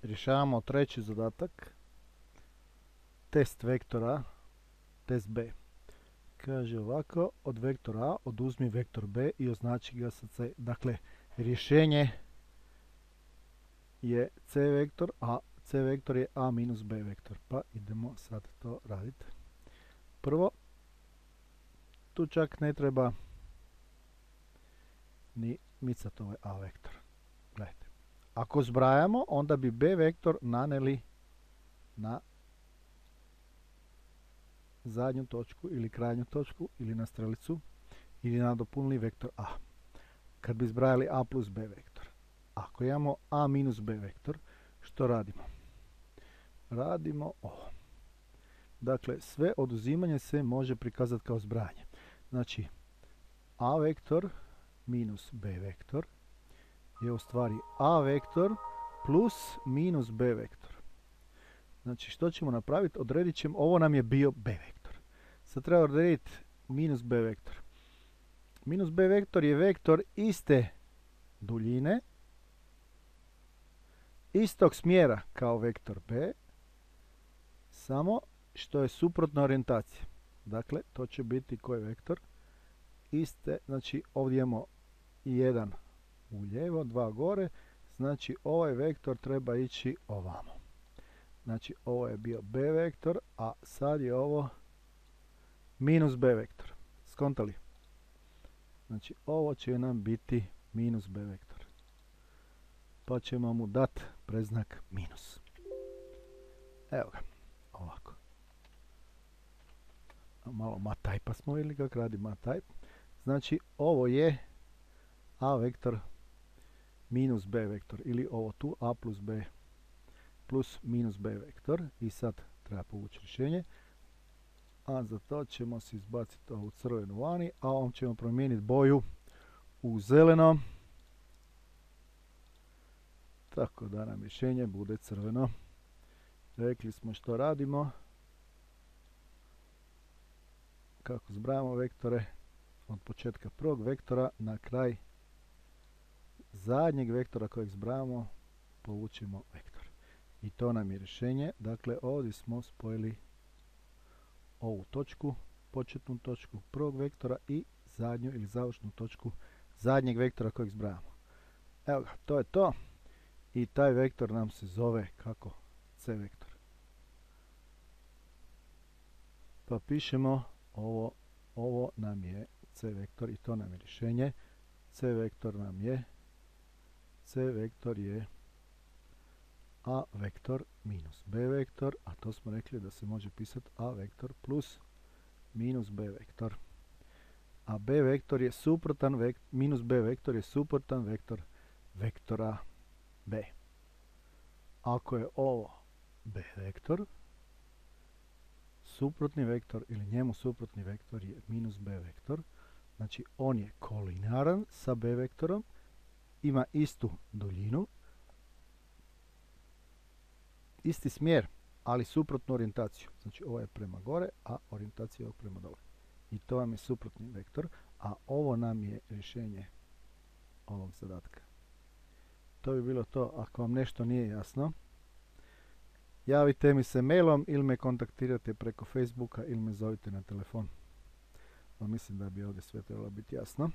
rješavamo treći zadatak. Test vektora, test b. Kaže ovako, od vektora a oduzmi vektor b i označi ga sa c. Dakle, rješenje je c vektor, a c vektor je a minus b vektor. Pa idemo sad to raditi. Prvo, tu čak ne treba ni micati ovaj a vektor. Gledajte, ako zbrajamo, onda bi b vektor naneli na zadnju točku ili krajnju točku ili na strelicu ili nadopunili vektor a. Kad bi zbrajali a plus b vektor. Ako imamo a minus b vektor, što radimo? Radimo ovo. Dakle, sve oduzimanje se može prikazati kao zbrajanje. Znači, a vektor minus b vektor je u stvari a vektor plus minus b vektor. Znači, što ćemo napraviti? Odredit ćemo, ovo nam je bio b vektor. Sad treba odrediti minus b vektor. Minus b vektor je vektor iste duljine, istog smjera kao vektor b, samo što je suprotna orijentacija. Dakle, to će biti koji vektor? Iste, znači ovdje imamo 1 u lijevo, 2 gore, znači ovaj vektor treba ići ovamo. Znači, ovo je bio b vektor, a sad je ovo minus b vektor. Skontali? Znači, ovo će nam biti minus b vektor. Pa ćemo mu dati predznak minus. Evo ga, ovako. Malo matajpa smo vidjeli kako radi matajp. Znači, ovo je a vektor minus b vektor, ili ovo tu a plus b plus minus b vektor. I sad treba povući rješenje. A za to ćemo se izbaciti ovu crvenu vani, a ovom ćemo promijeniti boju u zeleno. Tako da nam rješenje bude crveno. Rekli smo što radimo. Kako zbrajamo vektore od početka prvog vektora na kraj zadnjeg vektora kojeg zbrajamo, povučemo vektor. I to nam je rješenje. Dakle, ovdje smo spojili ovu točku, početnu točku prvog vektora i zadnju ili završnu točku zadnjeg vektora kojeg zbrajamo. Evo ga, to je to. I taj vektor nam se zove kako? C vektor. Pa pišemo ovo nam je C vektor i to nam je rješenje. C vektor je a vektor minus b vektor, a to smo rekli da se može pisati a vektor plus minus b vektor. A b vektor je suprotan, minus b vektor je suprotan vektor vektora b. Ako je ovo b vektor, suprotni vektor ili njemu suprotni vektor je minus b vektor. Znači, on je kolinearan sa b vektorom, ima istu duljinu, isti smjer, ali suprotnu orijentaciju. Znači, ovo je prema gore, a orijentacija je prema dole. I to vam je suprotni vektor, a ovo nam je rješenje ovog zadatka. To bi bilo to. Ako vam nešto nije jasno, javite mi se mailom ili me kontaktirate preko Facebooka ili me zovite na telefon. Mislim da bi ovdje sve trebalo biti jasno.